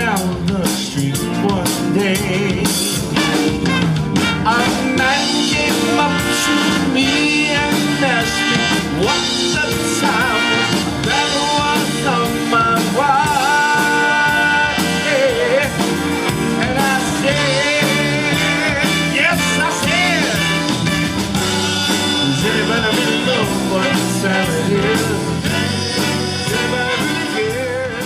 down the street one day. A man came up to me and asked me what the time was that was on my mind. And I said, yes, I said, does anybody really know what time it is? Does anybody really care?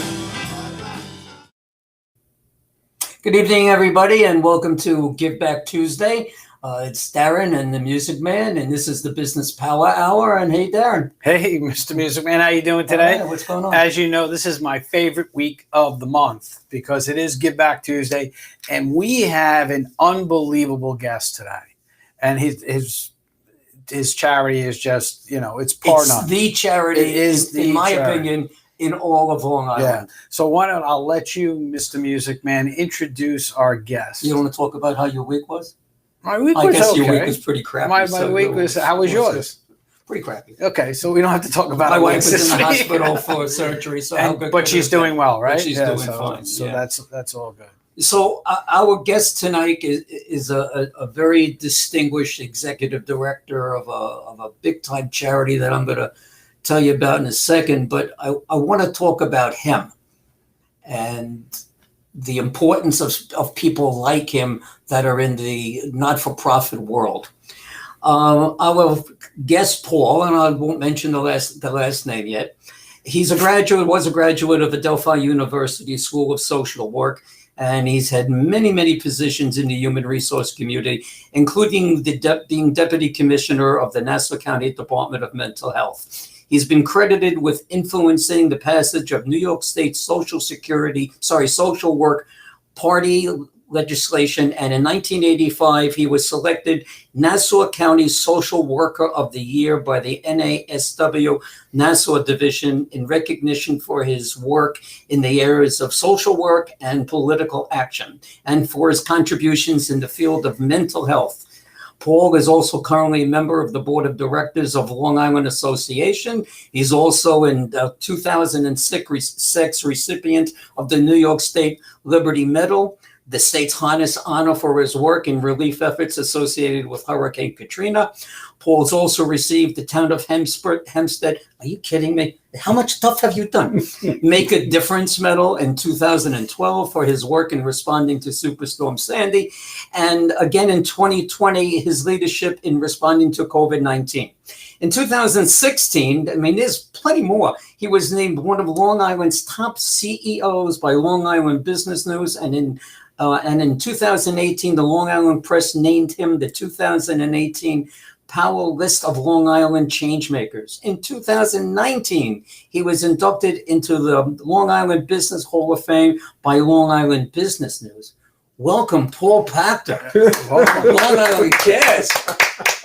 Good evening, everybody, and welcome to Give Back Tuesday. It's Darren and the Music Man, and this is the Business Power Hour. And hey, Darren. Hey, Mr. Music Man, how you doing today? Right, what's going on? As you know, this is my favorite week of the month because it is Give Back Tuesday, and we have an unbelievable guest today. And his charity is just, it's par none. It's the charity, It is in my charity. opinion, in all of Long Island. Yeah. So why don't I'll let you, Mr. Music Man, introduce our guest. You want to talk about how your week was? My week I was guess okay. your week was pretty crappy. My week was. How was yours? Pretty crappy. Okay, so we don't have to talk about My it wife this was in the week. hospital for surgery, so how good but could she's it have doing been? well, right? But she's doing fine. So yeah. that's all good. So our guest tonight is a very distinguished executive director of a big time charity that I'm going to tell you about in a second. But I want to talk about him and the importance of people like him that are in the not-for-profit world. Our guest, Paul, and I won't mention the last name yet. Was a graduate of Adelphi University School of Social Work, and he's had many positions in the human resource community, including being Deputy Commissioner of the Nassau County Department of Mental Health. He's been credited with influencing the passage of New York State Social Work Party legislation, and in 1985, he was selected Nassau County Social Worker of the Year by the NASW Nassau Division in recognition for his work in the areas of social work and political action, and for his contributions in the field of mental health. Paul is also currently a member of the board of directors of Long Island Association. He's also in 2006 recipient of the New York State Liberty Medal, the state's highest honor for his work in relief efforts associated with Hurricane Katrina. Paul's also received the Town of Hempstead. Are you kidding me? How much stuff have you done? Make a Difference Medal in 2012 for his work in responding to Superstorm Sandy. And again in 2020, his leadership in responding to COVID-19. In 2016, there's plenty more. He was named one of Long Island's top CEOs by Long Island Business News. And in 2018, the Long Island Press named him the 2018 Puale list of Long Island changemakers. In 2019, he was inducted into the Long Island Business Hall of Fame by Long Island Business News. Welcome, Paul Pachter. Welcome, Long Island Cares.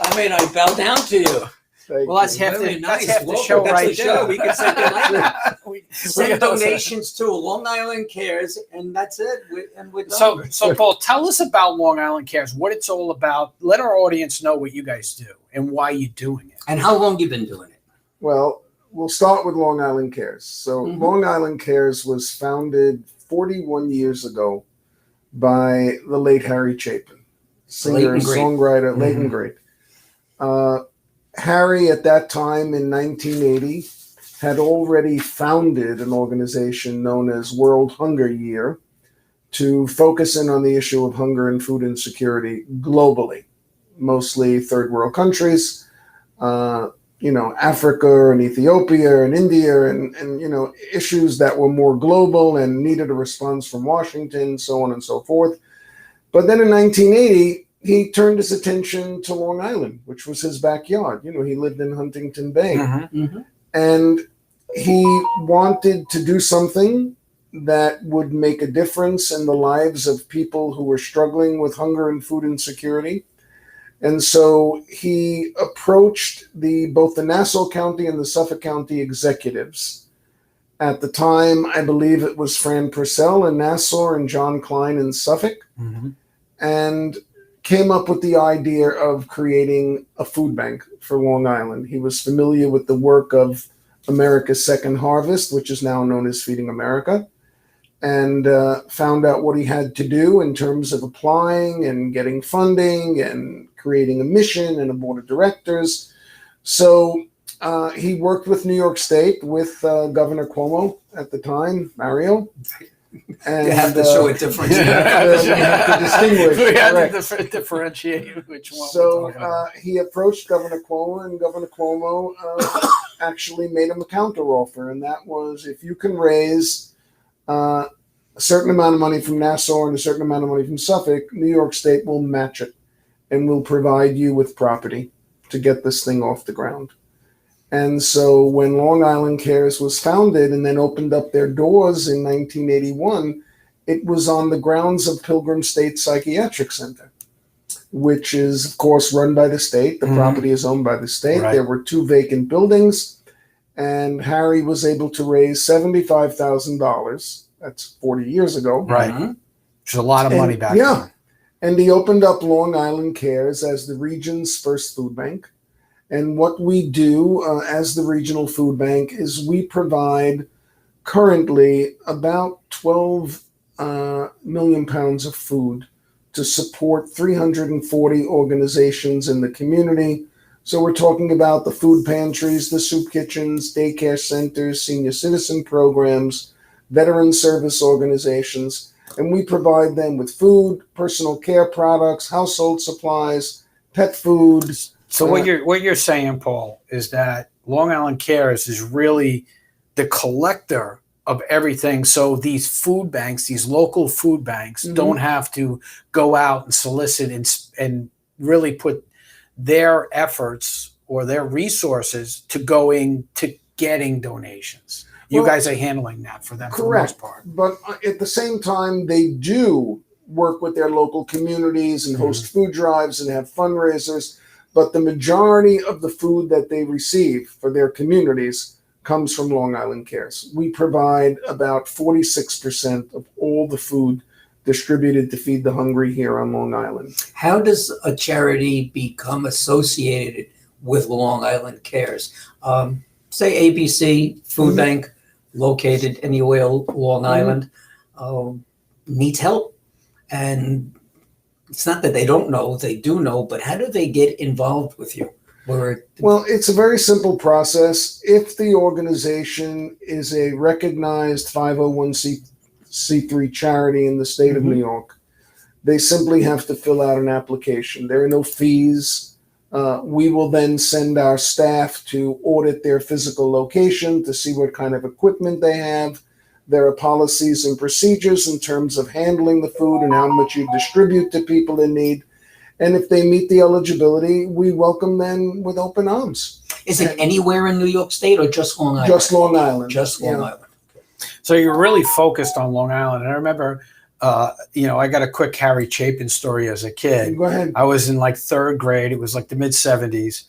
I bow down to you. Well, that's half the show right there. We can say that. Send donations to Long Island Cares, and that's it. We're done. So Paul, tell us about Long Island Cares, what it's all about. Let our audience know what you guys do and why you're doing it. And how long you've been doing it. Well, we'll start with Long Island Cares. So Long Island Cares was founded 41 years ago by the late Harry Chapin, singer and songwriter, late and great. Harry, at that time in 1980, had already founded an organization known as World Hunger Year to focus in on the issue of hunger and food insecurity globally, mostly third world countries, Africa and Ethiopia and India and issues that were more global and needed a response from Washington, so on and so forth. But then in 1980, he turned his attention to Long Island, which was his backyard. He lived in Huntington Bay. And he wanted to do something that would make a difference in the lives of people who were struggling with hunger and food insecurity. And so he approached both the Nassau County and the Suffolk County executives. At the time, I believe it was Fran Purcell in Nassau and John Klein in Suffolk. And came up with the idea of creating a food bank for Long Island. He was familiar with the work of America's Second Harvest, which is now known as Feeding America. and found out what he had to do in terms of applying and getting funding and creating a mission and a board of directors. So he worked with New York State, with Governor Cuomo at the time, Mario. And, You have to show a difference. you have to distinguish. We had Correct. to differentiate which one. So we're talking about. he approached Governor Cuomo, and Governor Cuomo actually made him a counteroffer, and that was, if you can raise a certain amount of money from Nassau and a certain amount of money from Suffolk, New York State will match it and will provide you with property to get this thing off the ground. And so when Long Island Cares was founded and then opened up their doors in 1981, it was on the grounds of Pilgrim State Psychiatric Center, which is, of course, run by the state. The property is owned by the state. Right. There were 2 vacant buildings, and Harry was able to raise $75,000. That's 40 years ago. Right. Which is a lot of money back then. And he opened up Long Island Cares as the region's first food bank. And what we do as the regional food bank is we provide currently about 12 million pounds of food to support 340 organizations in the community. So we're talking about the food pantries, the soup kitchens, daycare centers, senior citizen programs, veteran service organizations, and we provide them with food, personal care products, household supplies, pet food. So what you're saying, Paul, is that Long Island Cares is really the collector of everything. So these food banks, these local food banks, don't have to go out and solicit and really put their efforts or their resources to going to getting donations. You guys are handling that for them, Correct. For the most part. But at the same time, they do work with their local communities and host food drives and have fundraisers. But the majority of the food that they receive for their communities comes from Long Island Cares. We provide about 46% of all the food distributed to feed the hungry here on Long Island. How does a charity become associated with Long Island Cares? Say ABC Food Bank, located anywhere Long Island, needs help. And it's not that they don't know, they do know, but how do they get involved with you? Well, it's a very simple process. If the organization is a recognized 501c3 charity in the state of New York, they simply have to fill out an application. There are no fees. We will then send our staff to audit their physical location to see what kind of equipment they have. There are policies and procedures in terms of handling the food and how much you distribute to people in need. And if they meet the eligibility, we welcome them with open arms. Is it anywhere in New York State or just Long Island? Just Long Island. Just Long Island. So you're really focused on Long Island. And I remember, I got a quick Harry Chapin story as a kid. Go ahead. I was in like 3rd grade. It was like the mid 70s.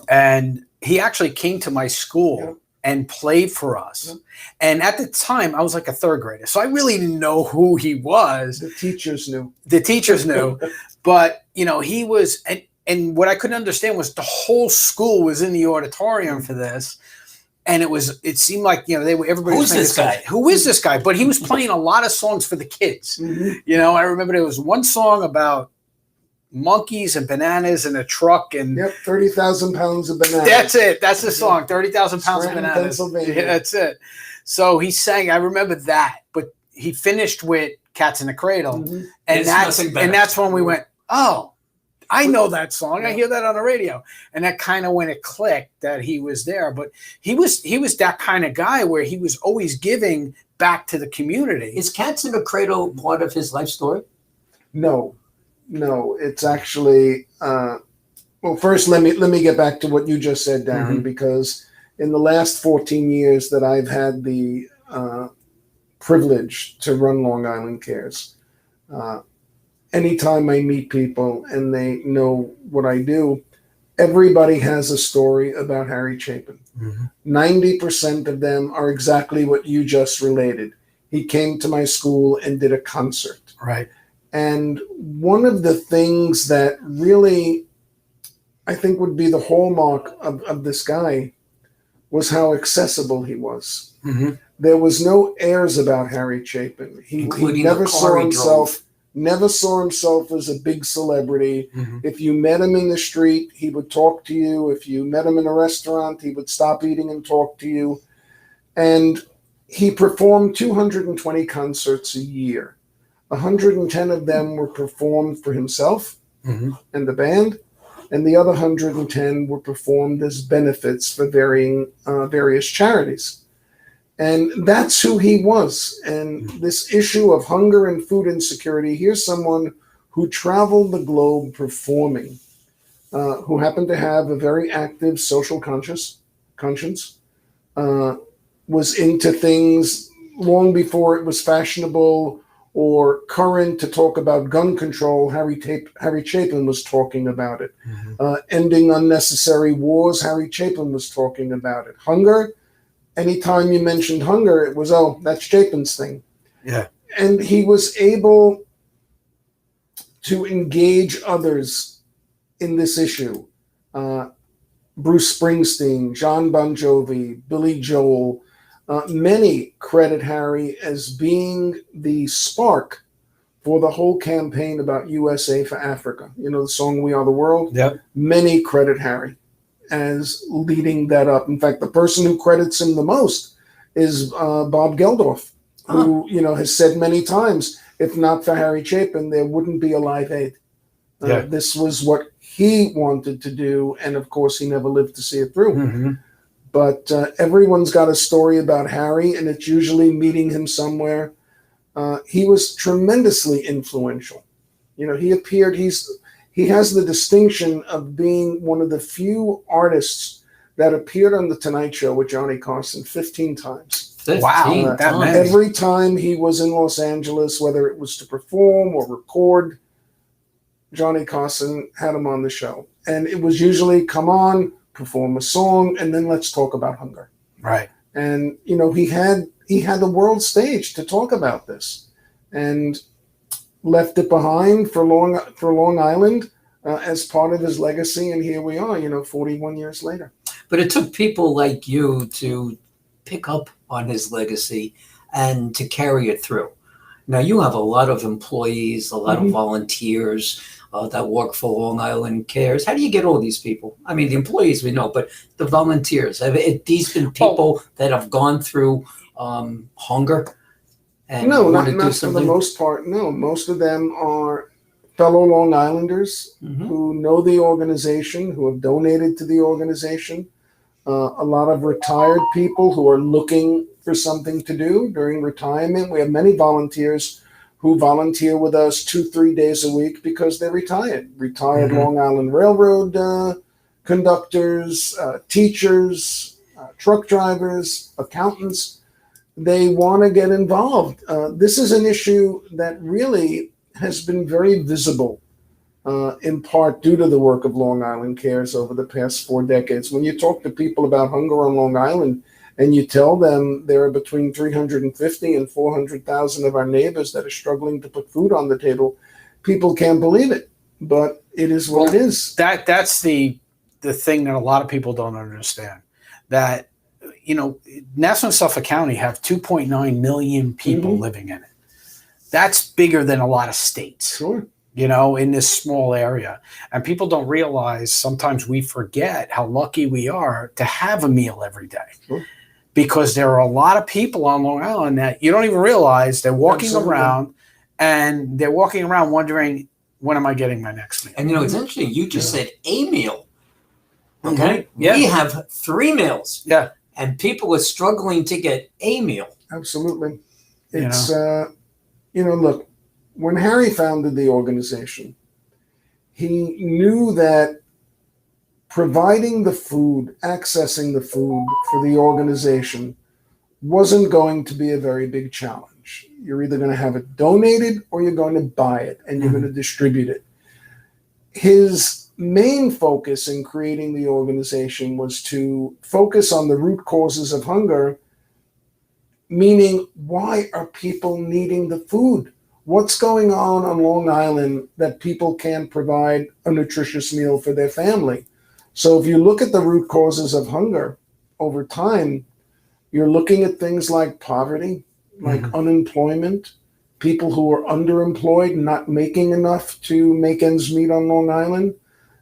And he actually came to my school and played for us. And at the time, I was like a 3rd grader. So I really didn't know who he was. The teachers knew. The teachers knew. But, he was, and what I couldn't understand was the whole school was in the auditorium for this. And it seemed like, everybody was Who's this guy? Who is this guy? But he was playing a lot of songs for the kids. I remember there was one song about monkeys and bananas in a truck, and 30,000 pounds of bananas. That's it. That's the song. 30,000 pounds of bananas. Pennsylvania. Yeah, that's it. So he sang. I remember that, but he finished with "Cats in the Cradle," and that's when we went, "Oh, I know that song. I hear that on the radio," and that kind of when it clicked that he was there. But he was that kind of guy where he was always giving back to the community. Is Cats in the Cradle part of his life story? No, it's actually, first let me get back to what you just said, Darren, because in the last 14 years that I've had the privilege to run Long Island Cares, anytime I meet people and they know what I do, everybody has a story about Harry Chapin. 90% of them are exactly what you just related. He came to my school and did a concert. Right. And one of the things that really, I think, would be the hallmark of this guy was how accessible he was. There was no airs about Harry Chapin. He Including never the saw car he himself. drove. Never saw himself as a big celebrity. Mhm. If you met him in the street, he would talk to you. If you met him in a restaurant, he would stop eating and talk to you. And he performed 220 concerts a year. 110 of them were performed for himself Mhm. and the band, and the other 110 were performed as benefits for various charities. And that's who he was. And this issue of hunger and food insecurity, here's someone who traveled the globe performing, who happened to have a very active social conscience, was into things long before it was fashionable or current to talk about gun control. Harry Chapin was talking about it. Mhm. Ending unnecessary wars, Harry Chapin was talking about it. Hunger, anytime you mentioned hunger, it was, oh, that's Chapin's thing. Yeah. And he was able to engage others in this issue. Bruce Springsteen, John Bon Jovi, Billy Joel, many credit Harry as being the spark for the whole campaign about USA for Africa. You know, the song We Are the World? Yep. Many credit Harry as leading that up. In fact, the person who credits him the most is Bob Geldof, who, you know, has said many times, if not for Harry Chapin, there wouldn't be a Live Aid. Yeah. This was what he wanted to do, and of course, he never lived to see it through. Mhm. But everyone's got a story about Harry, and it's usually meeting him somewhere. He was tremendously influential. You know, he has the distinction of being one of the few artists that appeared on The Tonight Show with Johnny Carson 15 times. 15 Wow, that times. many. Every time he was in Los Angeles, whether it was to perform or record, Johnny Carson had him on the show. And it was usually, come on, perform a song, and then let's talk about hunger. Right. And, you know, he had the world stage to talk about this, and left it behind for Long Island as part of his legacy. And here we are, you know, 41 years later. But it took people like you to pick up on his legacy and to carry it through. Now, you have a lot of employees, a lot of volunteers that work for Long Island Cares. How do you get all these people? I mean, the employees we know, but the volunteers, have these been people that have gone through hunger and No, want to do not for the something? most part. No, most of them are fellow Long Islanders who know the organization, who have donated to the organization. A lot of retired people who are looking for something to do during retirement. We have many volunteers who volunteer with us 2-3 days a week because they're retired. Retired Long Island Railroad conductors, teachers, truck drivers, accountants. They want to get involved. This is an issue that really has been very visible, in part due to the work of Long Island Cares over the past 4 decades. When you talk to people about hunger on Long Island and you tell them there are between 350 and 400,000 of our neighbors that are struggling to put food on the table, people can't believe it. But it is what it is. That's the thing that a lot of people don't understand. That, you know, Nassau and Suffolk County have 2.9 million people living in it. That's bigger than a lot of states. Sure. You know, in this small area. And people don't realize, sometimes we forget how lucky we are to have a meal every day. Sure. Because there are a lot of people on Long Island that you don't even realize they're walking around, and they're walking around wondering, when am I getting my next meal? And, you know, it's interesting. You just said a meal. Okay? Yeah. We have 3 meals. Yeah. And people are struggling to get a meal. Absolutely. It's, you know, look, when Harry founded the organization, he knew that providing the food, accessing the food for the organization wasn't going to be a very big challenge. You're either going to have it donated or you're going to buy it and you're going to distribute it. His main focus in creating the organization was to focus on the root causes of hunger, meaning, why are people needing the food? What's going on Long Island that people can't provide a nutritious meal for their family? So if you look at the root causes of hunger over time, You're looking at things like poverty, like unemployment, people who are underemployed, not making enough to make ends meet on Long Island,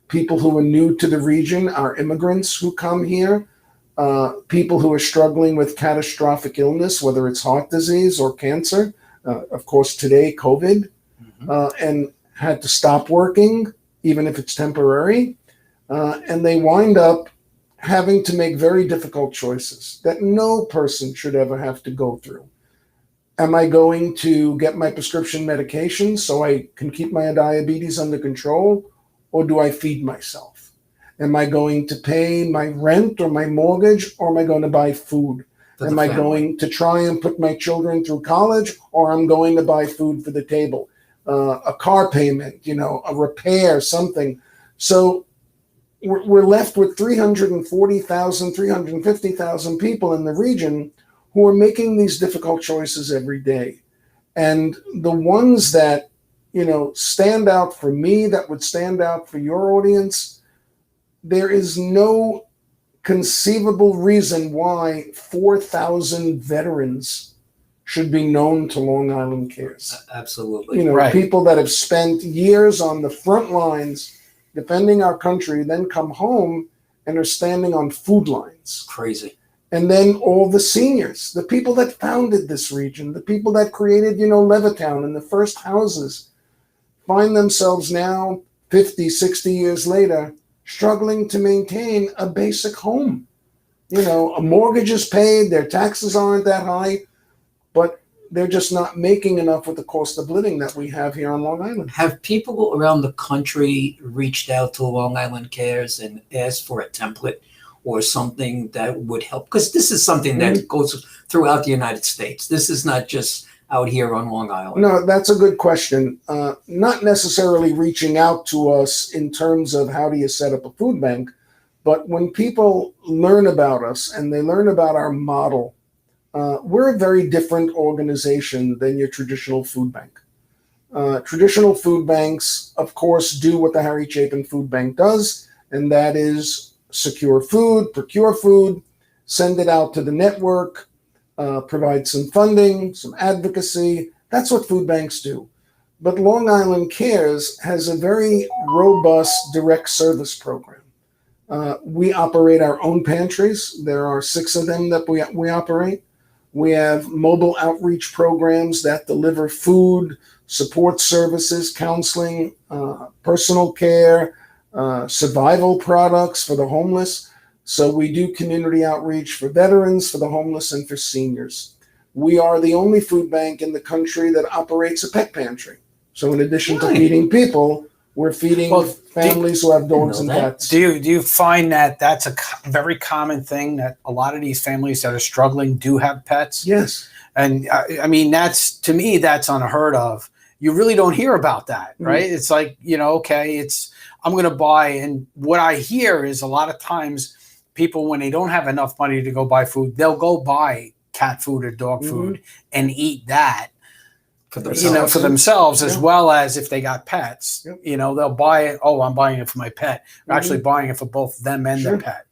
people who are new to the region, our immigrants who come here, people who are struggling with catastrophic illness, whether it's heart disease or cancer, of course today COVID, and had to stop working, even if it's temporary, and they wind up having to make very difficult choices that no person should ever have to go through. Am I going to get my prescription medication so I can keep my diabetes under control, or do I feed myself? Am I going to pay my rent or my mortgage, or am I going to buy food? Am I going to try and put my children through college, or I'm going to buy food for the table? A car payment, a repair, something. So we're left with 340,000, 350,000 people in the region who are making these difficult choices every day. And the ones that, stand out for me, that would stand out for your audience, there is no conceivable reason why 4,000 veterans should be known to Long Island Cares. Absolutely. People that have spent years on the front lines defending our country, then come home and are standing on food lines. Crazy. And then all the seniors, the people that founded this region, the people that created, Levittown and the first houses, find themselves now, 50, 60 years later, struggling to maintain a basic home. A mortgage is paid, their taxes aren't that high, but they're just not making enough with the cost of living that we have here on Long Island. Have people around the country reached out to Long Island Cares and asked for a template or something that would help? Because this is something that goes throughout the United States. This is not just out here on Long Island. No, that's a good question. Not necessarily reaching out to us in terms of how do you set up a food bank, but when people learn about us and they learn about our model, we're a very different organization than your traditional food bank. Traditional food banks, of course, do what the Harry Chapin Food Bank does, and that is secure food, procure food, send it out to the network, provide some funding, some advocacy. That's what food banks do. But Long Island Cares has a very robust direct service program. We operate our own pantries. There are 6 of them that we operate. We have mobile outreach programs that deliver food, support services, counseling, personal care, survival products for the homeless. So we do community outreach for veterans, for the homeless, and for seniors. We are the only food bank in the country that operates a pet pantry. So in addition to feeding people, we're feeding families who have dogs and cats. Do you find that that's a very common thing, that a lot of these families that are struggling do have pets? Yes. And I mean, to me, that's unheard of. You really don't hear about that, right? It's like, okay, I'm going to buy. And what I hear is a lot of times people, when they don't have enough money to go buy food, they'll go buy cat food or dog food and eat that. For themselves, as well as if they got pets, they'll buy it. Oh, I'm buying it for my pet. They're actually buying it for both them and their pet.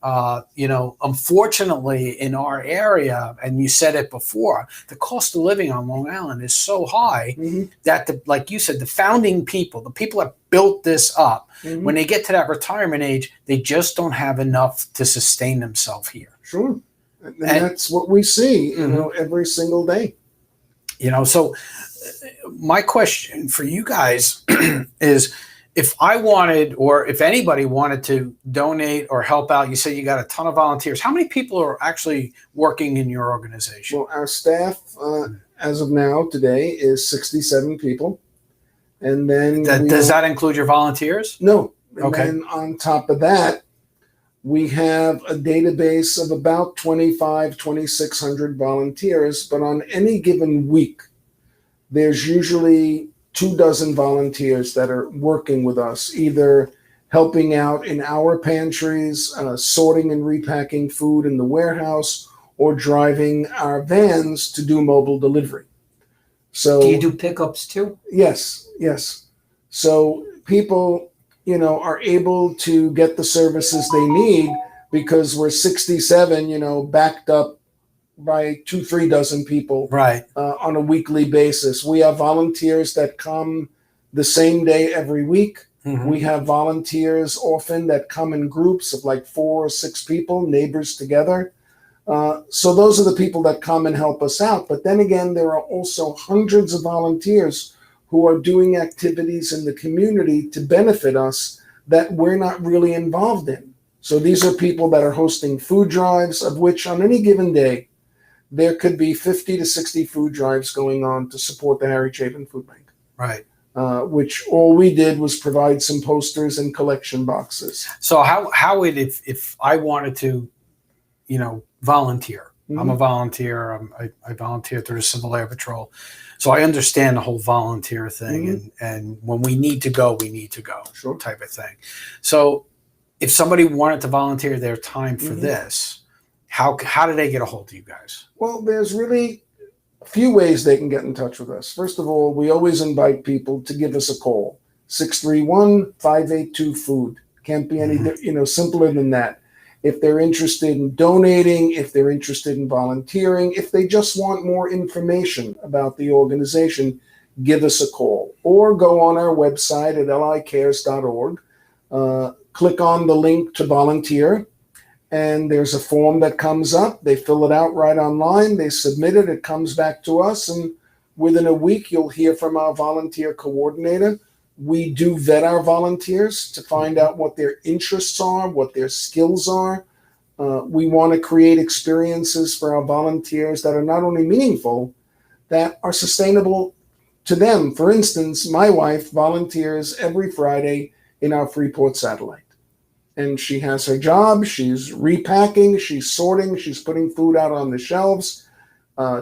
Unfortunately, in our area, and you said it before, the cost of living on Long Island is so high that, like you said, the founding people, the people that built this up, when they get to that retirement age, they just don't have enough to sustain themselves here. Sure. And that's what we see, every single day. So my question for you guys is, if I wanted, or if anybody wanted to donate or help out, you say you got a ton of volunteers. How many people are actually working in your organization? Well, our staff, as of now, today, is 67 people. And then does that include your volunteers? No. And okay. then on top of that, we have a database of about 2,600 volunteers, but on any given week, there's usually 24 volunteers that are working with us, either helping out in our pantries, sorting and repacking food in the warehouse, or driving our vans to do mobile delivery. So, do you do pickups too? Yes. So people, are able to get the services they need because we're 67, backed up by 2-3 dozen people Right. on a weekly basis. We have volunteers that come the same day every week. Mhm. We have volunteers often that come in groups of like 4 or 6 people, neighbors together. So those are the people that come and help us out. But then again, there are also hundreds of volunteers who are doing activities in the community to benefit us that we're not really involved in. So these are people that are hosting food drives, of which on any given day, there could be 50 to 60 food drives going on to support the Harry Chapin Food Bank. Right. Which all we did was provide some posters and collection boxes. So how would, if I wanted to, volunteer, I'm a volunteer. I volunteer through the Civil Air Patrol. So I understand the whole volunteer thing. And when we need to go, we need to go, Sure. type of thing. So if somebody wanted to volunteer their time for this, how do they get a hold of you guys? Well, there's really a few ways they can get in touch with us. First of all, we always invite people to give us a call. 631-582-FOOD. Can't be any simpler than that. If they're interested in donating, if they're interested in volunteering, if they just want more information about the organization, give us a call. Or go on our website at licares.org, click on the link to volunteer, and there's a form that comes up. They fill it out right online. They submit it. It comes back to us. And within a week, you'll hear from our volunteer coordinator. We do vet our volunteers to find out what their interests are, what their skills are. We want to create experiences for our volunteers that are not only meaningful, that are sustainable to them. For instance, my wife volunteers every Friday in our Freeport satellite. And she has her job. She's repacking, she's sorting, she's putting food out on the shelves.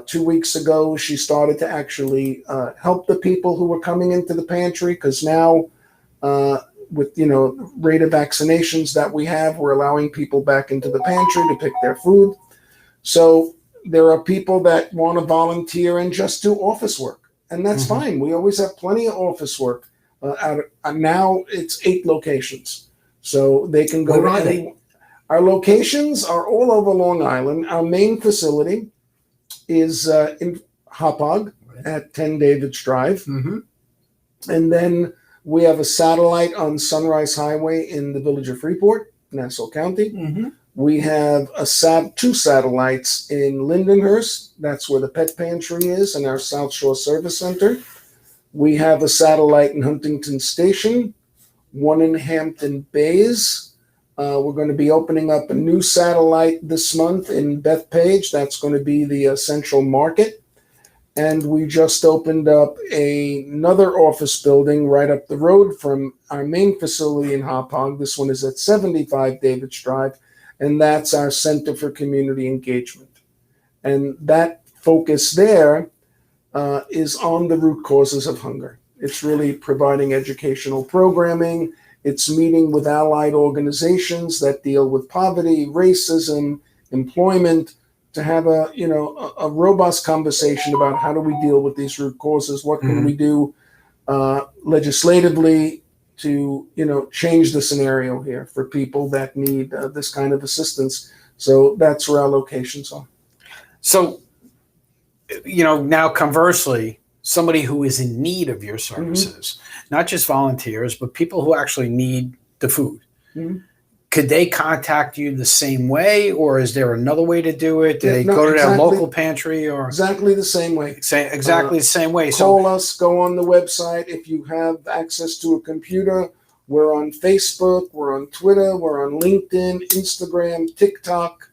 2 weeks ago, she started to actually help the people who were coming into the pantry, because now with rate of vaccinations that we have, we're allowing people back into the pantry to pick their food. So there are people that want to volunteer and just do office work, and that's fine. We always have plenty of office work. Now it's 8 locations, so they can go. Where are they? Our locations are all over Long Island. Our main facility is in Hauppauge at 10 David's Drive. And then we have a satellite on Sunrise Highway in the village of Freeport, Nassau County. We have 2 satellites in Lindenhurst. That's where the pet pantry is, and our South Shore Service Center. We have a satellite in Huntington Station, 1 in Hampton Bays. We're going to be opening up a new satellite this month in Bethpage. That's going to be the Central Market. And we just opened up another office building right up the road from our main facility in Hauppauge. This one is at 75 David's Drive, and that's our Center for Community Engagement. And that focus there is on the root causes of hunger. It's really providing educational programming. It's meeting with allied organizations that deal with poverty, racism, employment, to have a robust conversation about how do we deal with these root causes, what can we do legislatively to change the scenario here for people that need this kind of assistance. So that's where our locations are. So, now conversely, somebody who is in need of your services, not just volunteers, but people who actually need the food. Could they contact you the same way, or is there another way to do it? Do they go to their local pantry, or exactly the same way? Exactly the same way. Call us, go on the website. If you have access to a computer, we're on Facebook, we're on Twitter, we're on LinkedIn, Instagram, TikTok.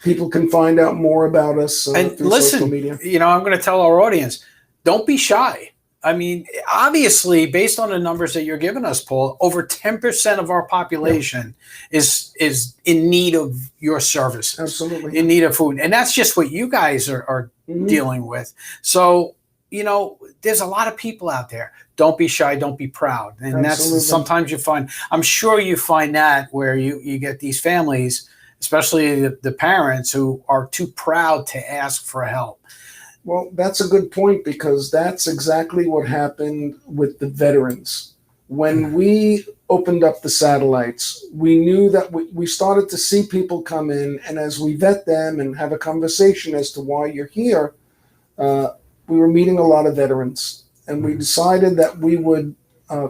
People can find out more about us through social media. I'm going to tell our audience, don't be shy. I mean, obviously, based on the numbers that you're giving us, Paul, over 10% of our population is in need of your services. Absolutely. In need of food. And that's just what you guys are dealing with. So, there's a lot of people out there. Don't be shy. Don't be proud. And that's sometimes you find, I'm sure you find that where you get these families, especially the parents, who are too proud to ask for help. Well, that's a good point, because that's exactly what happened with the veterans. When we opened up the satellites, we knew that we started to see people come in, and as we vet them and have a conversation as to why you're here, we were meeting a lot of veterans, and we decided that we would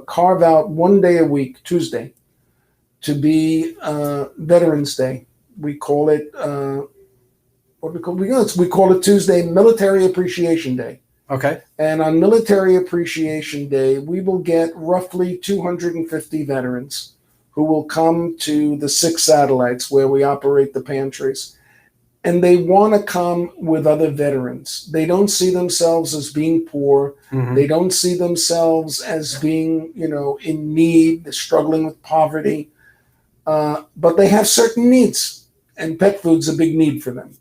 carve out one day a week, Tuesday, to be Veterans Day. We call it we call it Tuesday Military Appreciation Day. Okay. And on Military Appreciation Day, we will get roughly 250 veterans who will come to the 6 satellites where we operate the pantries. And they want to come with other veterans. They don't see themselves as being poor. Mm-hmm. They don't see themselves as being, in need, struggling with poverty. But they have certain needs, and pet food's a big need for them.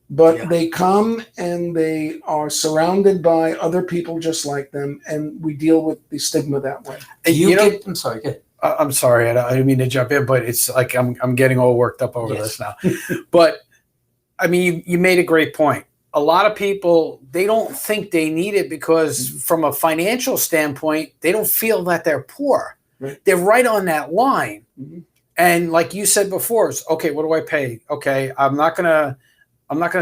But they come and they are surrounded by other people just like them, and we deal with the stigma that way. I'm sorry. Go ahead. I'm sorry. I didn't mean to jump in, but it's like I'm getting all worked up over this now. But I mean, you made a great point. A lot of people, they don't think they need it because from a financial standpoint, they don't feel that they're poor. Right. They're right on that line. Mm-hmm. And like you said before, it's okay, what do I pay? Okay, I'm not gonna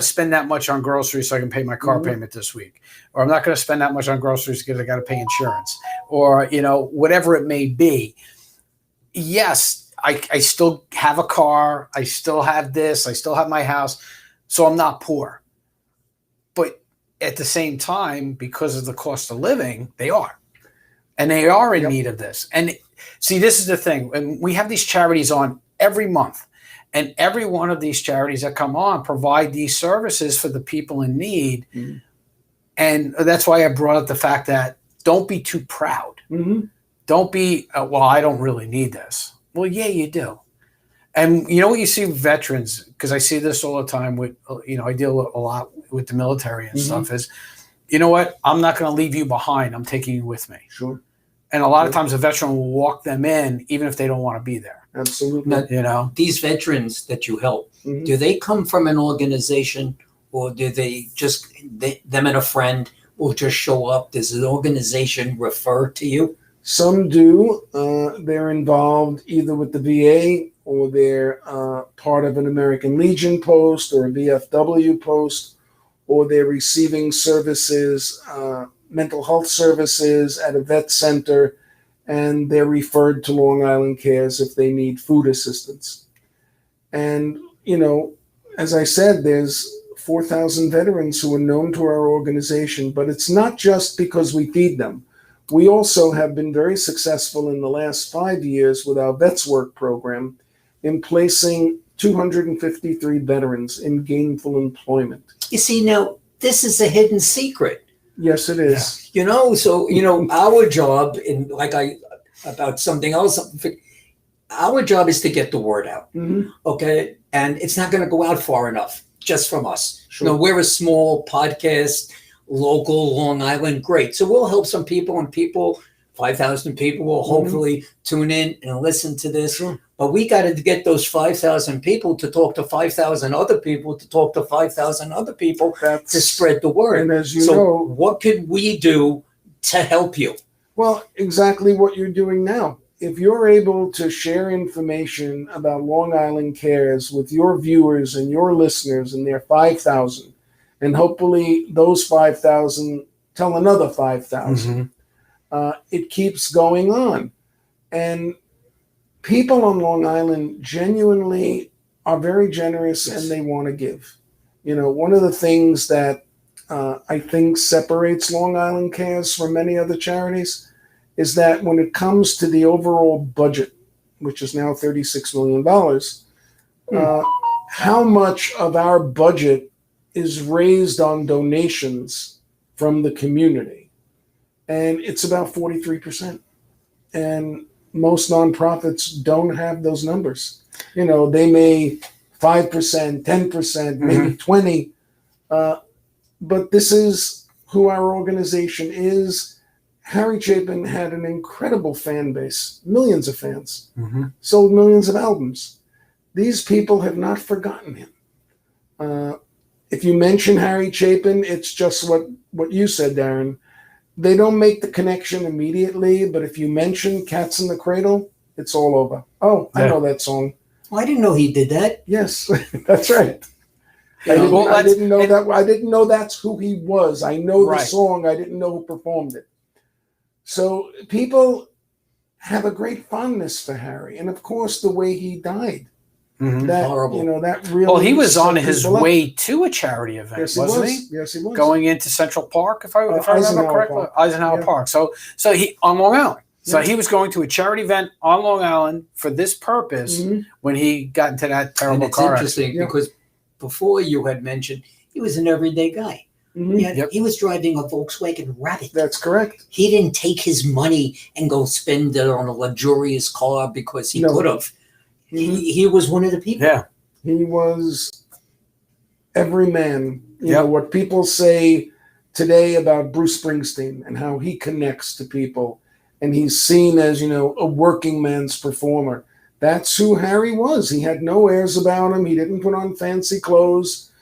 spend that much on groceries so I can pay my car payment this week. Or I'm not gonna spend that much on groceries because I gotta pay insurance. Or, whatever it may be. Yes, I still have a car, I still have this, I still have my house, so I'm not poor. But at the same time, because of the cost of living, they are. And they are in need of this. And see, this is the thing. And we have these charities on every month. And every one of these charities that come on provide these services for the people in need. Mm-hmm. And that's why I brought up the fact that don't be too proud. Mm-hmm. Don't be, I don't really need this. Well, yeah, you do. And you know what you see with veterans, because I see this all the time with, I deal a lot with the military and stuff, is, you know what? I'm not going to leave you behind. I'm taking you with me. Sure. And a lot of times a veteran will walk them in, even if they don't want to be there. Absolutely. Now, these veterans that you help, do they come from an organization, or do they just, them and a friend will just show up? Does an organization refer to you? Some do. They're involved either with the VA, or they're part of an American Legion post or a VFW post, or they're receiving services, mental health services at a vet center, and they're referred to Long Island Cares if they need food assistance. And, as I said, there's 4,000 veterans who are known to our organization, but it's not just because we feed them. We also have been very successful in the last 5 years with our Vets Work program in placing 253 veterans in gainful employment. You see, now, this is a hidden secret. Yes, it is. Our job, about something else, our job is to get the word out, okay? And it's not going to go out far enough just from us. Sure. We're a small podcast, local, Long Island, great. So we'll help some people, and 5,000 people will hopefully tune in and listen to this. Sure. But we got to get those 5,000 people to talk to 5,000 other people, to talk to 5,000 other people, to spread the word. And as you know, what could we do to help you? Well, exactly what you're doing now. If you're able to share information about Long Island Cares with your viewers and your listeners, and they're 5,000, and hopefully those 5,000 tell another 5,000, it keeps going on. And people on Long Island genuinely are very generous, and they want to give. One of the things that I think separates Long Island Cares from many other charities is that when it comes to the overall budget, which is now $36 million, how much of our budget is raised on donations from the community? And it's about 43%. And most nonprofits don't have those numbers. They may 5%, 10%, maybe 20%. But this is who our organization is. Harry Chapin had an incredible fan base, millions of fans, sold millions of albums. These people have not forgotten him. If you mention Harry Chapin, it's just what you said, Darren. they don't make the connection immediately, but if you mention Cats in the Cradle, it's all over. Oh, I know that song. Well, I didn't know he did that. Yes, that's right. I didn't know that's who he was. I know the song. I didn't know who performed it. So people have a great fondness for Harry, and of course, the way he died. That, horrible. That really. Well, he was on his way to a charity event, yes, wasn't he? Yes, he was. Going into Central Park, if I remember correctly, Eisenhower Park. So he on Long Island. So he was going to a charity event on Long Island for this purpose when he got into that terrible car accident. It's interesting because before you had mentioned he was an everyday guy. He was driving a Volkswagen Rabbit. That's correct. He didn't take his money and go spend it on a luxurious car because he could have. He was one of the people. Yeah. He was every man. You know, what people say today about Bruce Springsteen and how he connects to people. And he's seen as, a working man's performer. That's who Harry was. He had no airs about him. He didn't put on fancy clothes.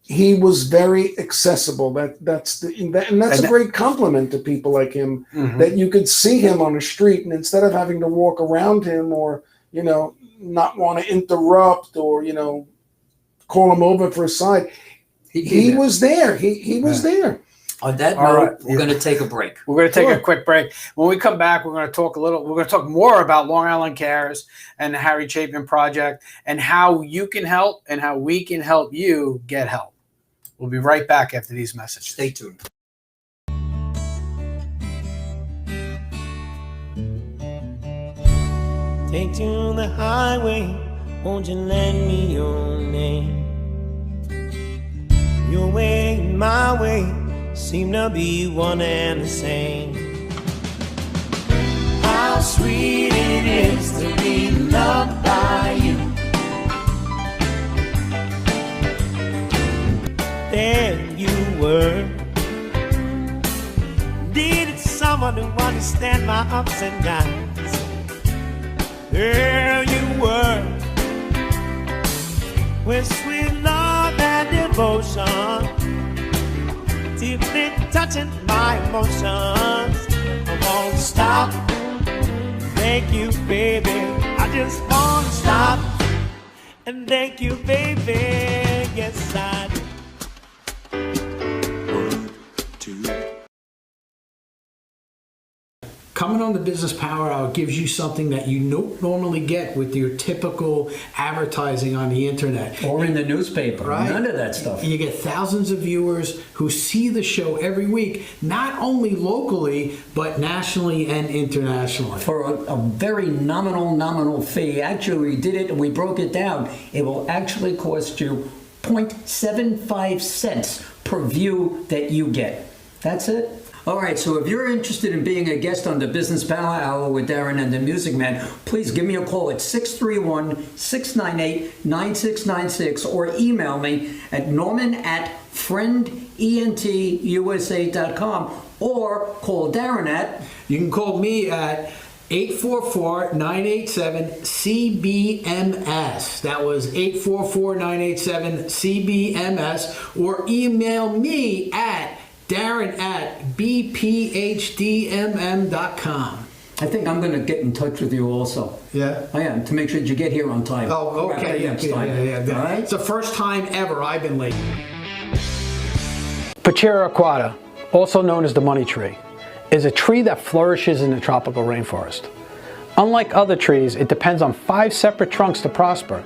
He was very accessible. That's a great compliment to people like him, that you could see him on the street, and instead of having to walk around him or, not want to interrupt or, call him over for a side, he was there. He was there. On that note, we're going to take a break. We're going to take a quick break. When we come back, we're going to talk more about Long Island Cares and the Harry Chapin Project and how you can help and how we can help you get help. We'll be right back after these messages. Stay tuned. Take to the highway, won't you lend me your name? Your way and my way seem to be one and the same. How sweet it is to be loved by you. There you were, needed someone to understand my ups and downs. There you were, with sweet love and devotion, deeply touching my emotions. I won't stop, thank you baby, I just won't stop, and thank you baby, yes I do. Coming on the Business Power Hour gives you something that you don't normally get with your typical advertising on the internet. Or in the newspaper. Right? None of that stuff. You get thousands of viewers who see the show every week, not only locally, but nationally and internationally. For a very nominal fee. Actually, we did it and we broke it down. It will actually cost you 0.75 cents per view that you get. That's it. All right, so if you're interested in being a guest on the Business Power Hour with Darren and the Music Man, please give me a call at 631-698-9696 or email me at norman@friendentusa.com or call Darren at... You can call me at 844-987-CBMS. That was 844-987-CBMS, or email me at Darren@bphdmm.com. I think I'm going to get in touch with you also. Yeah? I am, to make sure that you get here on time. Oh, okay. Yeah. All right? It's the first time ever I've been late. Pachter aquata, also known as the money tree, is a tree that flourishes in the tropical rainforest. Unlike other trees, it depends on 5 separate trunks to prosper,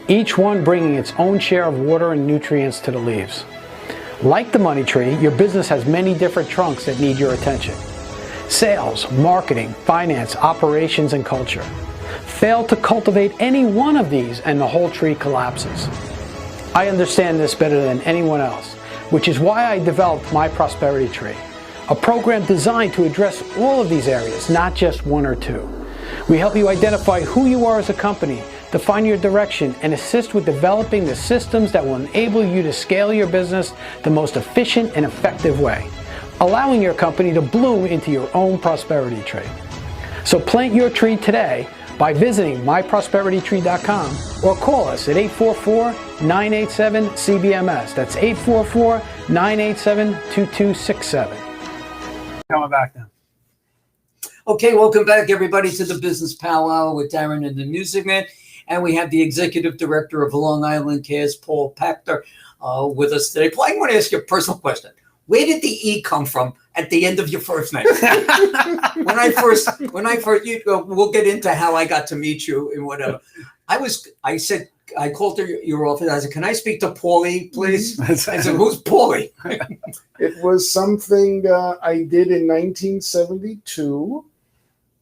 each one bringing its own share of water and nutrients to the leaves. Like the money tree, your business has many different trunks that need your attention. Sales, marketing, finance, operations, and culture. Fail to cultivate any one of these and the whole tree collapses. I understand this better than anyone else, which is why I developed my Prosperity Tree, a program designed to address all of these areas, not just one or two. We help you identify who you are as a company, define your direction, and assist with developing the systems that will enable you to scale your business the most efficient and effective way, allowing your company to bloom into your own prosperity tree. So plant your tree today by visiting myprosperitytree.com or call us at 844-987-CBMS. That's 844-987-2267. Coming back now. Okay, welcome back, everybody, to the Business Powwow with Darren and the Music Man. And we have the Executive Director of Long Island Cares, Paul Pachter, with us today. Paul, I want to ask you a personal question. Where did the E come from at the end of your first name? when I first, we'll get into how I got to meet you and whatever. I called your office. I said, "Can I speak to Puale, please?" I said, "Who's Puale?" It was something I did in 1972.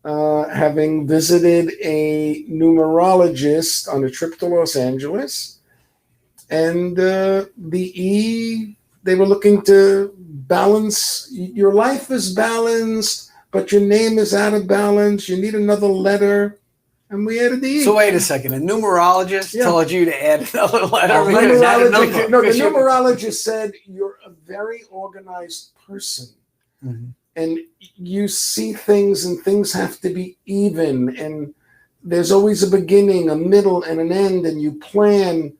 Having visited a numerologist on a trip to Los Angeles, and they were looking to balance. Your life is balanced, but your name is out of balance. You need another letter, and we added the E. So wait a second. A numerologist told you to add another letter? The numerologist said you're a very organized person. Mm-hmm. And you see things, and things have to be even, and there's always a beginning, a middle, and an end, and you plan,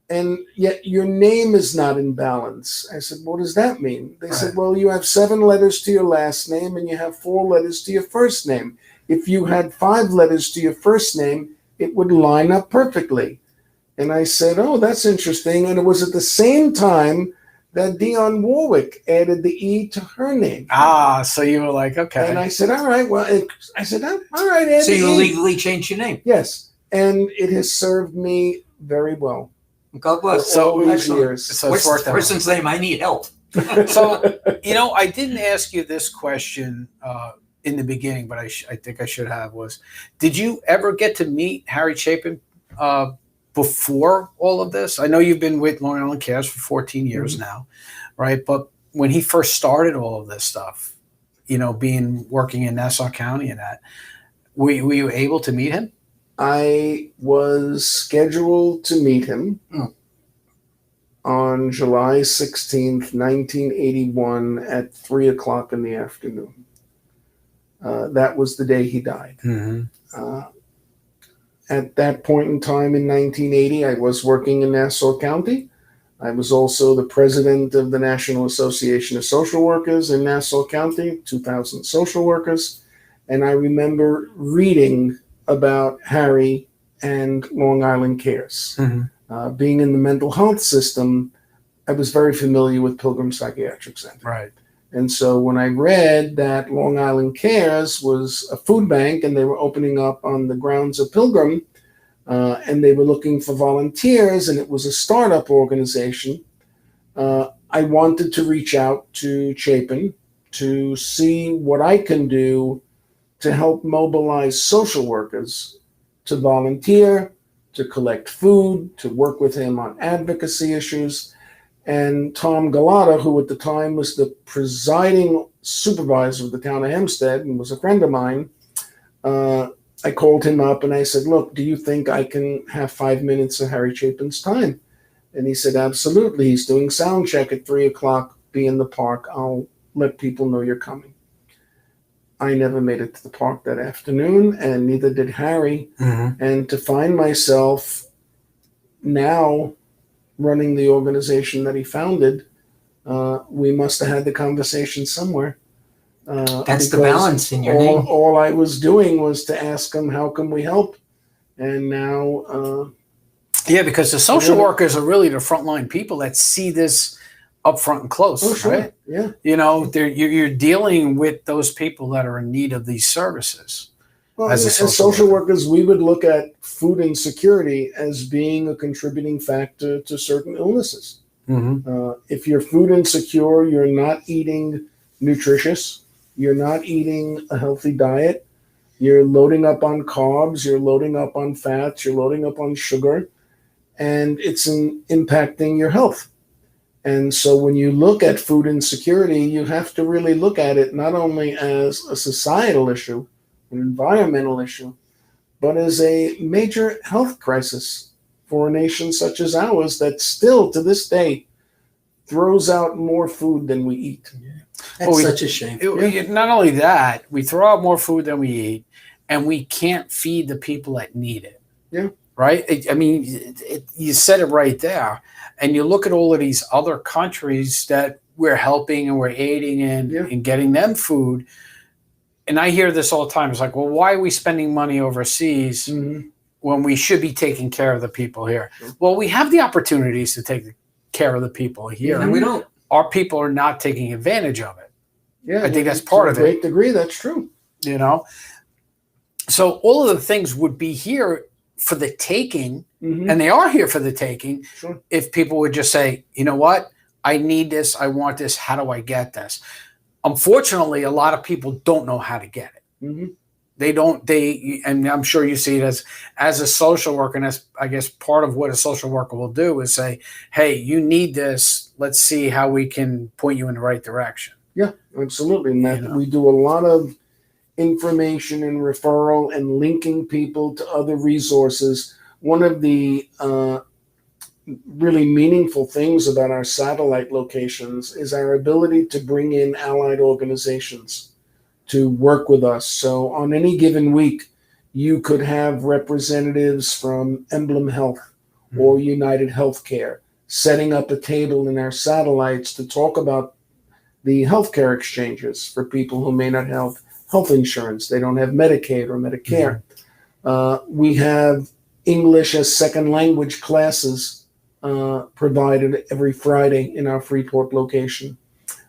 and yet your name is not in balance. I said, what does that mean? They said, well, you have 7 letters to your last name, and you have 4 letters to your first name. If you had 5 letters to your first name, it would line up perfectly. And I said, oh, that's interesting. And it was at the same time that Dionne Warwick added the E to her name. So you were like, okay. And I said, all right, well, all right, add So the you E. legally changed your name? Yes, and it has served me very well. God bless. So these years. So what's the person's name? I need help. So, I didn't ask you this question in the beginning, but I think I should have did you ever get to meet Harry Chapin before all of this? I know you've been with Long Island Cares for 14 years now, right? But when he first started all of this stuff, working in Nassau County and that, were you able to meet him? I was scheduled to meet him on July 16th, 1981 at 3:00 in the afternoon. That was the day he died. Mm-hmm. At that point in time in 1980, I was working in Nassau County. I was also the president of the National Association of Social Workers in Nassau County, 2,000 social workers. And I remember reading about Harry and Long Island Cares. Mm-hmm. Being in the mental health system, I was very familiar with Pilgrim Psychiatric Center. Right. And so when I read that Long Island Cares was a food bank and they were opening up on the grounds of Pilgrim, and they were looking for volunteers, and it was a startup organization, I wanted to reach out to Chapin to see what I can do to help mobilize social workers to volunteer, to collect food, to work with him on advocacy issues. And Tom Galata, who at the time was the presiding supervisor of the town of Hempstead and was a friend of mine, I called him up and I said, look, do you think I can have 5 minutes of Harry Chapin's time? And he said, absolutely. He's doing sound check at 3:00. Be in the park. I'll let people know you're coming. I never made it to the park that afternoon, and neither did Harry. Mm-hmm. And to find myself now running the organization that he founded, we must have had the conversation somewhere. That's the balance in your name. All I was doing was to ask him, how can we help? And now... because the social workers are really the frontline people that see this up front and close, right? Yeah. You're dealing with those people that are in need of these services. Well, as social workers, we would look at food insecurity as being a contributing factor to certain illnesses. Mm-hmm. If you're food insecure, you're not eating nutritious, you're not eating a healthy diet, you're loading up on carbs, you're loading up on fats, you're loading up on sugar, and it's impacting your health. And so when you look at food insecurity, you have to really look at it not only as a societal issue, an environmental issue, but as a major health crisis for a nation such as ours that still to this day throws out more food than we eat. That's such a shame. Not only that, we throw out more food than we eat, and we can't feed the people that need it. Yeah. Right. You said it right there. And you look at all of these other countries that we're helping and we're aiding in getting them food. And I hear this all the time. It's like, well, why are we spending money overseas when we should be taking care of the people here? Well, we have the opportunities to take care of the people here. And we don't. Our people are not taking advantage of it. Yeah, I think that's part of it. To a great degree, that's true. You know? So all of the things would be here for the taking, and they are here for the taking, if people would just say, you know what? I need this. I want this. How do I get this? Unfortunately, a lot of people don't know how to get it. They don't, and I'm sure you see it as a social worker, and that's, I guess, part of what a social worker will do is say, hey, you need this. Let's see how we can point you in the right direction. Yeah, absolutely. And that we do a lot of information and referral and linking people to other resources. One of the really meaningful things about our satellite locations is our ability to bring in allied organizations to work with us. So on any given week, you could have representatives from Emblem Health or United Healthcare setting up a table in our satellites to talk about the healthcare exchanges for people who may not have health insurance. They don't have Medicaid or Medicare. We have English as second language classes provided every Friday in our Freeport location.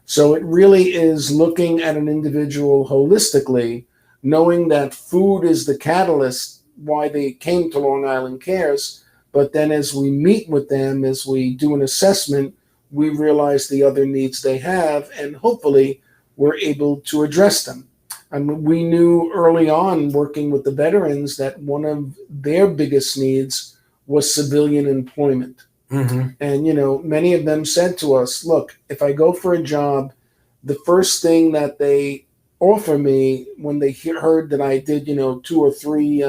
So it really is looking at an individual holistically, knowing that food is the catalyst why they came to Long Island Cares. But then as we meet with them, as we do an assessment, we realize the other needs they have, and hopefully we're able to address them. And we knew early on working with the veterans that one of their biggest needs was civilian employment. And, you know, many of them said to us, look, if I go for a job, the first thing that they offer me when they heard that I did, 2 or 3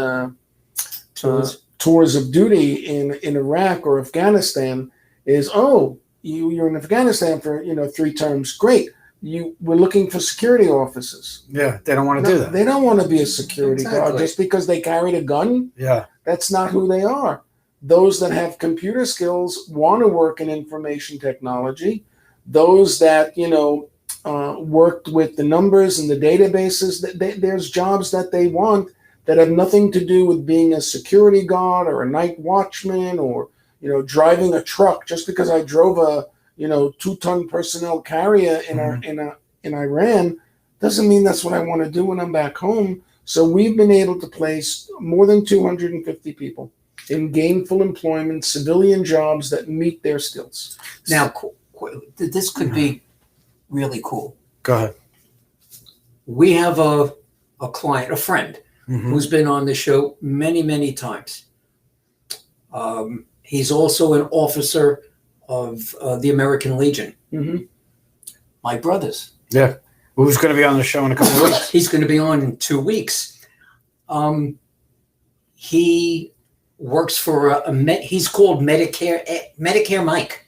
tours of duty in Iraq or Afghanistan is, oh, you're in Afghanistan for, 3 terms. Great. We're looking for security officers. Yeah, they don't want to do that. They don't want to be a security guard just because they carried a gun. Yeah. That's not who they are. Those that have computer skills want to work in information technology. Those that, worked with the numbers and the databases, there's jobs that they want that have nothing to do with being a security guard or a night watchman or, driving a truck. Just because I drove a 2-ton personnel carrier in Iran doesn't mean that's what I want to do when I'm back home. So we've been able to place more than 250 people in gainful employment, civilian jobs that meet their skills. Now, this could be really cool. Go ahead. We have a client, a friend, who's been on the show many, many times. He's also an officer of the American Legion. My brothers. Yeah. Who's going to be on the show in a couple of weeks? He's going to be on in 2 weeks. He works for he's called Medicare Mike.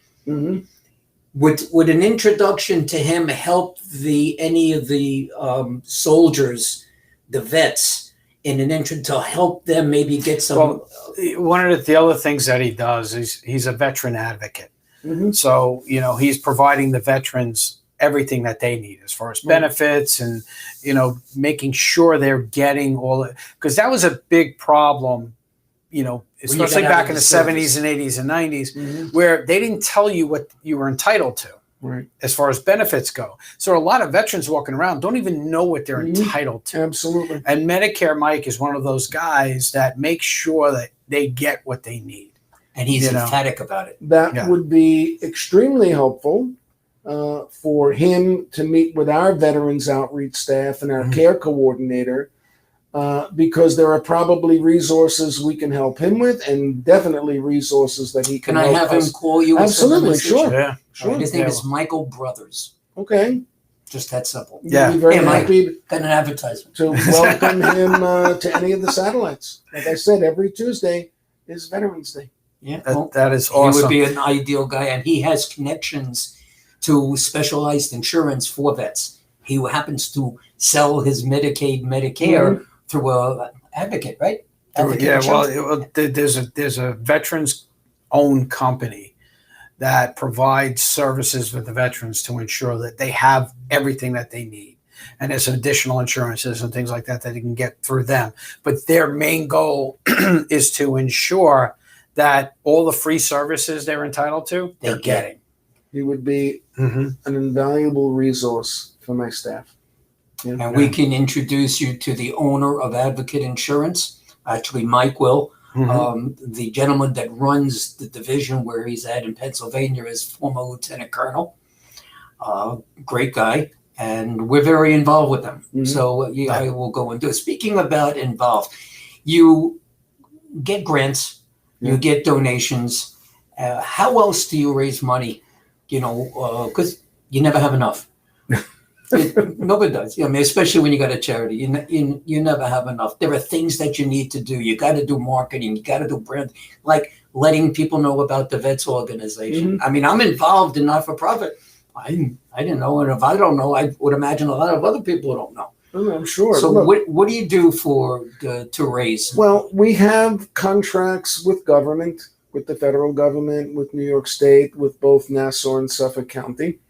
Would an introduction to him help any of the soldiers, the vets, in an intro to help them maybe get some? Well, one of the other things that he does is he's a veteran advocate. So, he's providing the veterans everything that they need as far as benefits and, making sure they're getting all it. Because that was a big problem, especially back in the 70s and 80s and 90s, where they didn't tell you what you were entitled to as far as benefits go. So a lot of veterans walking around don't even know what they're entitled to. Absolutely. And Medicare Mike is one of those guys that makes sure that they get what they need. And he's emphatic about it. That would be extremely helpful for him to meet with our veterans outreach staff and our care coordinator, because there are probably resources we can help him with, and definitely resources that he can help I have us. him call you? Absolutely, sure. Yeah. Sure. His name is Michael Brothers. Okay. Just that simple. Yeah. We'd be very happy Got an advertisement. to welcome him to any of the satellites. Like I said, every Tuesday is Veterans Day. Yeah, That is awesome. He would be an ideal guy, and he has connections to specialized insurance for vets. He happens to sell his Medicaid, Medicare through a advocate, right? Advocate Yeah, Insurance. there's a veterans-owned company that provides services for the veterans to ensure that they have everything that they need. And there's additional insurances and things like that that you can get through them. But their main goal is to ensure that all the free services they're entitled to, they're getting. He would be an invaluable resource for my staff. Yeah. And we can introduce you to the owner of Advocate Insurance. Actually, Mike will. The gentleman that runs the division where he's at in Pennsylvania is former Lieutenant Colonel. Great guy. And we're very involved with them. So I will go and do it. Speaking about involved, you get grants, you get donations. How else do you raise money? Because you never have enough. Nobody does. I mean, especially when you got a charity, you never have enough. There are things that you need to do. You got to do marketing. You got to do brand, like letting people know about the Vets organization. I mean, I'm involved in not-for-profit. I didn't know, and if I don't know, I would imagine a lot of other people don't know. I'm sure. So what do you do to raise? Well, we have contracts with government, with the federal government, with New York State, with both Nassau and Suffolk County,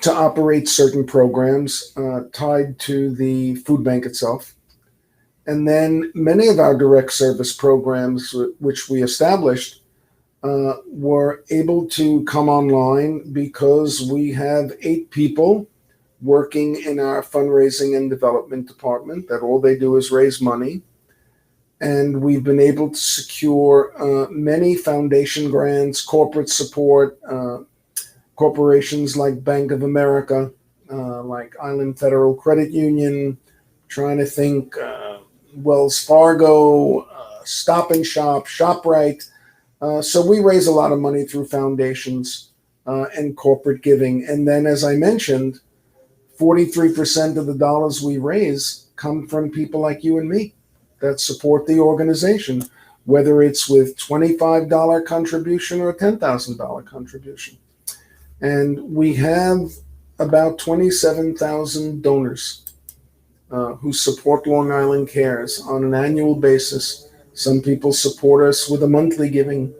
to operate certain programs tied to the food bank itself. And then many of our direct service programs, which we established, were able to come online because we have 8 people working in our fundraising and development department that all they do is raise money. And we've been able to secure many foundation grants, corporate support, corporations like Bank of America, like Island Federal Credit Union, trying to think, Wells Fargo, Stop and Shop, ShopRite. So we raise a lot of money through foundations and corporate giving. And then, as I mentioned, 43% of the dollars we raise come from people like you and me that support the organization, whether it's with $25 contribution or a $10,000 contribution. And we have about 27,000 donors who support Long Island Cares on an annual basis. Some people support us with a monthly giving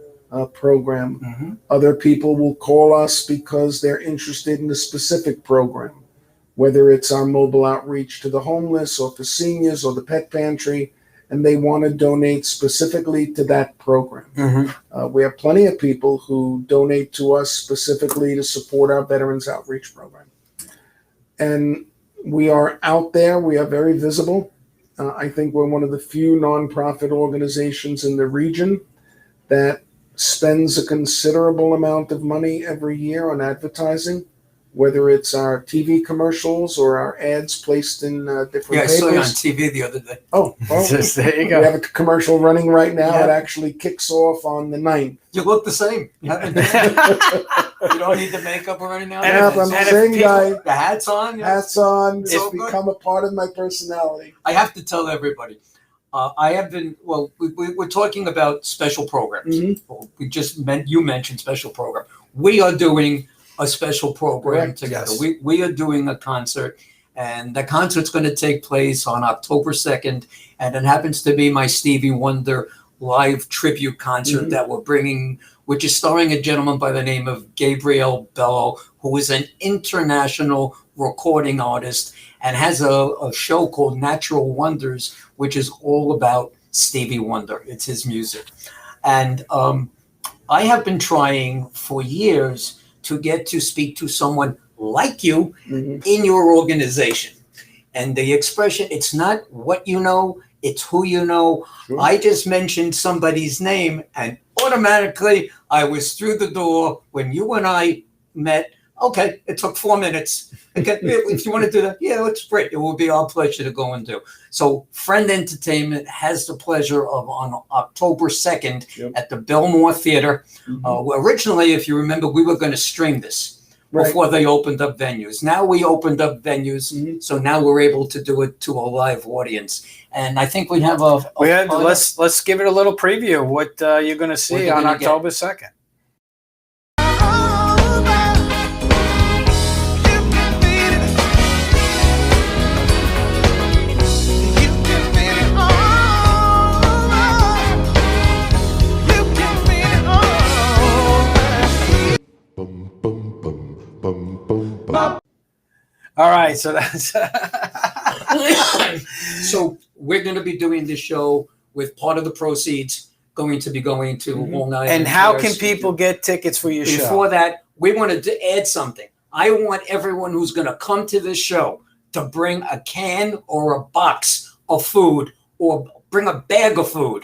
program. Other people will call us because they're interested in a specific program, whether it's our mobile outreach to the homeless or for seniors or the pet pantry, and they want to donate specifically to that program. We have plenty of people who donate to us specifically to support our Veterans Outreach Program. And we are out there. We are very visible. I think we're one of the few nonprofit organizations in the region that spends a considerable amount of money every year on advertising, whether it's our TV commercials or our ads placed in different papers. Yeah, I saw you on TV the other day. Oh, well, there you go. we have a commercial running right now. It actually kicks off on the 9th. You look the same. You don't need the makeup or anything. Yeah, I'm the same guy. The hat's on. Hats on. So It's become a part of my personality. I have to tell everybody. I have been. Well, we're talking about special programs. You mentioned special program. We are doing a special program Correct. together. Yes. We are doing a concert, and the concert's going to take place on October 2nd, and it happens to be my Stevie Wonder live tribute concert that we're bringing, which is starring a gentleman by the name of Gabriel Bello, who is an international recording artist and has a show called Natural Wonders, which is all about Stevie Wonder. It's his music. And I have been trying for years to get to speak to someone like you in your organization. And the expression, it's not what you know, it's who you know. Sure. I just mentioned somebody's name and automatically I was through the door when you and I met. Okay, it took 4 minutes. Okay, if you want to do that, yeah, it's great. It will be our pleasure to go and do. So Friend Entertainment has the pleasure of on October 2nd at the Belmore Theater. Originally, if you remember, we were going to stream this before they opened up venues. Now we opened up venues, so now we're able to do it to a live audience. And I think we have let's give it a little preview of what you're going to see on October 2nd. You can All right, so that's So we're going to be doing this show with part of the proceeds going to be going to Long Island. And how Cares. can people get tickets for your show? Before that, we wanted to add something. I want everyone who's going to come to this show to bring a can or a box of food or bring a bag of food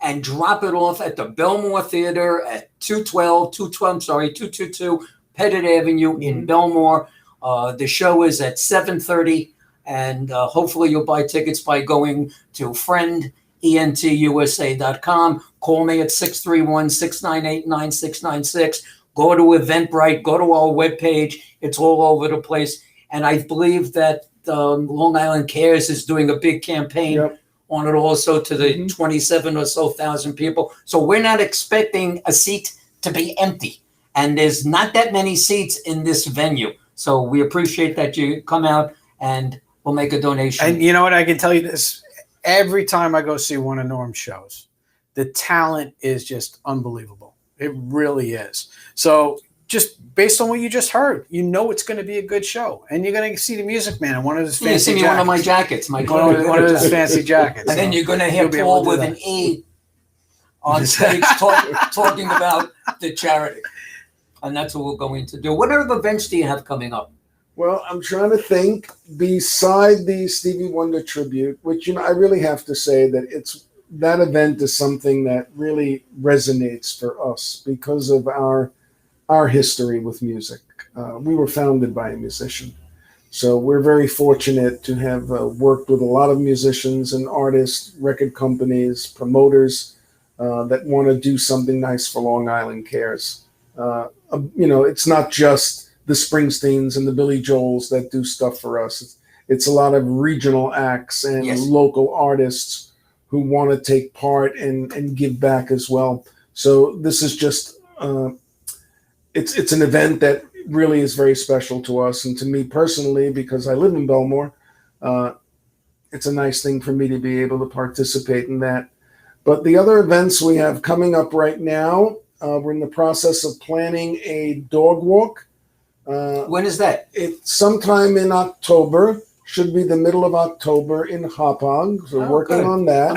and drop it off at the Belmore Theater at 222 Pettit Avenue in Belmore. The show is at 7:30, and hopefully you'll buy tickets by going to friendentusa.com. Call me at 631-698-9696. Go to Eventbrite. Go to our webpage. It's all over the place. And I believe that Long Island Cares is doing a big campaign on it also to the 27 or so thousand people. So we're not expecting a seat to be empty. And there's not that many seats in this venue. So we appreciate that you come out and we'll make a donation. And you know what? I can tell you this. Every time I go see one of Norm's shows, the talent is just unbelievable. It really is. So just based on what you just heard, you know it's going to be a good show. And you're going to see the Music Man in one of his fancy see me jackets. one of my jackets. One of his fancy jackets. And then you're going to hear Paul with an E on stage talking about the charity. And that's what we're going to do. What other events do you have coming up? Well, I'm trying to think. Beside the Stevie Wonder tribute, which I really have to say that that event is something that really resonates for us because of our history with music. We were founded by a musician, so we're very fortunate to have worked with a lot of musicians and artists, record companies, promoters that want to do something nice for Long Island Cares. It's not just the Springsteens and the Billy Joels that do stuff for us. It's a lot of regional acts and local artists who want to take part and give back as well. So this is just, it's an event that really is very special to us. And to me personally, because I live in Belmore, it's a nice thing for me to be able to participate in that. But the other events we have coming up right now, we're in the process of planning a dog walk. When is that? It's sometime in October. Should be the middle of October in Hauppauge. So we're working on that.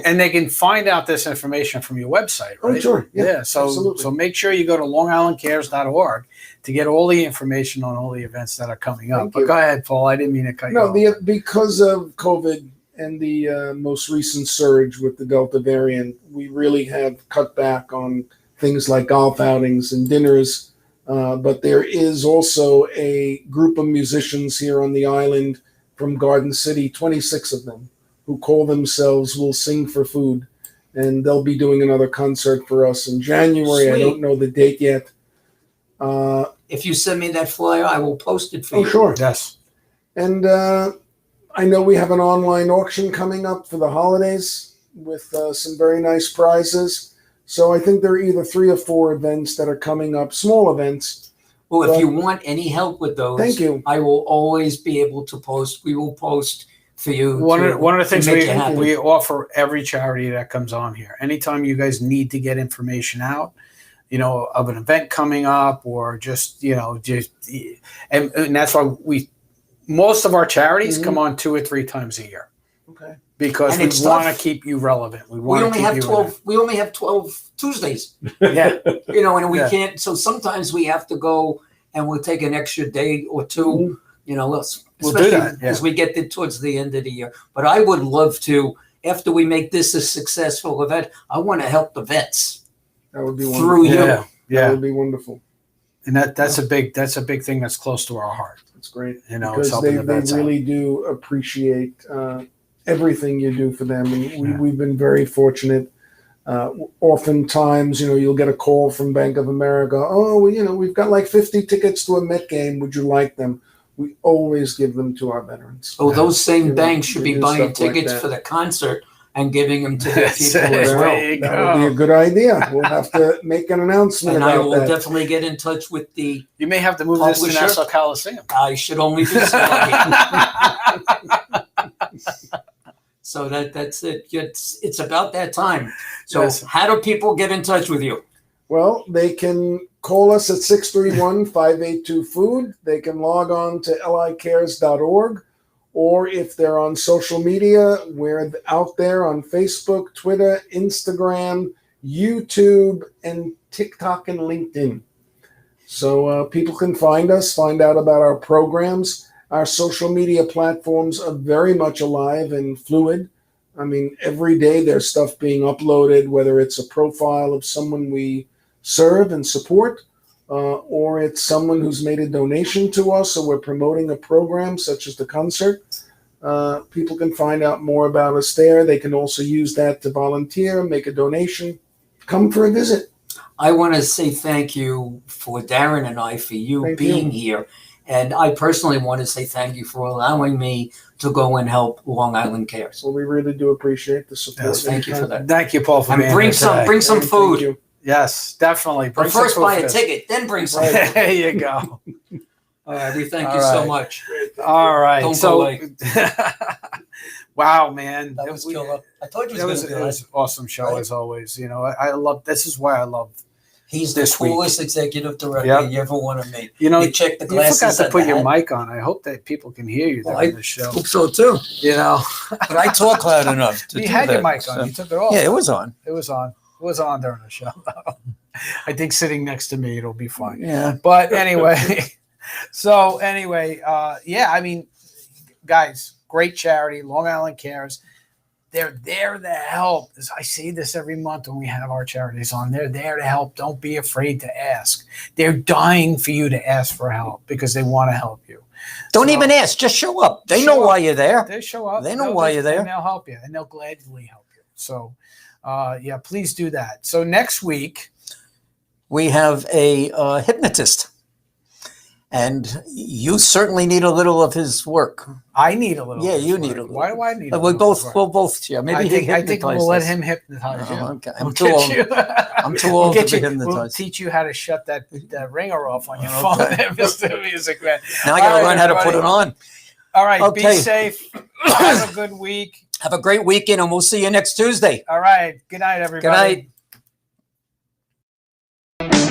And they can find out this information from your website, right? Oh, sure. Yeah. So make sure you go to longislandcares.org to get all the information on all the events that are coming up. But go ahead, Paul. I didn't mean to cut you off. Because of COVID and the most recent surge with the Delta variant, we really have cut back on things like golf outings and dinners. But there is also a group of musicians here on the island from Garden City, 26 of them, who call themselves We'll Sing for Food. And they'll be doing another concert for us in January. Sweet. I don't know the date yet. If you send me that flyer, I will post it for you. Oh, sure. Yes. And I know we have an online auction coming up for the holidays with some very nice prizes. So I think there are either 3 or 4 events that are coming up, small events. Well, if you want any help with those, thank you. I will always be able to post. We will post for you. One of the things we offer every charity that comes on here. Anytime you guys need to get information out, of an event coming up or just, and that's why most of our charities come on 2 or 3 times a year. Okay. Because we want to keep you relevant. We only have 12. We only have 12 Tuesdays. Yeah. And we can't. So sometimes we have to go and we'll take an extra day or 2. We'll do that as we get towards the end of the year. But I would love to, after we make this a successful event, I want to help the vets. That would be wonderful. Through you. Yeah. That would be wonderful. And that's a big thing that's close to our heart. That's great. Because they really do appreciate everything you do for them. And we've been very fortunate. Oftentimes, you'll get a call from Bank of America. Oh, we've got like 50 tickets to a Met game. Would you like them? We always give them to our veterans. Oh, those same banks should be buying tickets for the concert and giving them to their people as well. That would be a good idea. We'll have to make an announcement and about I will that. Definitely get in touch with the You may have to move this to Nassau Coliseum. I should only do so. So that's it. It's about that time. So how do people get in touch with you? Well, they can call us at 631-582-FOOD. They can log on to licares.org, or if they're on social media, we're out there on Facebook, Twitter, Instagram, YouTube, and TikTok and LinkedIn. So people can find us, find out about our programs. Our social media platforms are very much alive and fluid. I mean, every day there's stuff being uploaded, whether it's a profile of someone we serve and support, or it's someone who's made a donation to us, so we're promoting a program such as the concert. People can find out more about us there. They can also use that to volunteer, make a donation, come for a visit. I want to say thank you for Darren and I for you being here. And I personally want to say thank you for allowing me to go and help Long Island Cares. Well, we really do appreciate the support. Yes, thank you for that. Thank you, Paul, for And being bring here some today. bring some Thank food. you. Yes, definitely. But Bring some first food buy for a this. ticket, then bring some food. There you go. All right, we thank All you so right. much. All right. Don't so, go away. wow, man. That was killer. I told you It was an awesome show, Right? as always. You know, I love, this is why I love. He's the this week. coolest executive director Yep. you ever want to meet. You know, You check the you glasses. forgot to and put the your hat. mic on. I hope that people can hear you Well, during the show. Hope so too. You know, But I talk loud enough to you do had your that, mic on. so- You took it off. Yeah, it was on. It was on. It was on during the show. I think sitting next to me, it'll be fine. Yeah. But anyway, yeah, I mean, guys, great charity, Long Island Cares. They're there to help. I say this every month when we have our charities on. They're there to help. Don't be afraid to ask. They're dying for you to ask for help because they want to help you. Don't So- even ask. Just show up. They Show know up. why you're there. They show up. They know why you're there. And they'll help you, and they'll gladly help you. So, yeah, please do that. So next week, We have a hypnotist, and you certainly need a little of his work. I need a little. Yeah, of his you work. need a little. Why do I need? a We'll little of his both. work? We'll both. Yeah, maybe I think he we'll let hypnotize him hypnotize you. Oh, okay. I'm We'll too get old. you- I'm too we'll old get to be you- hypnotized. We'll teach you how to shut that ringer off on your Okay. phone, Mr. Music Man. Now I got All to right, learn how to put everybody. it on. All right, Okay. be safe. Have a good week. Have a great weekend, and we'll see you next Tuesday. All right, good night, Good everybody. night.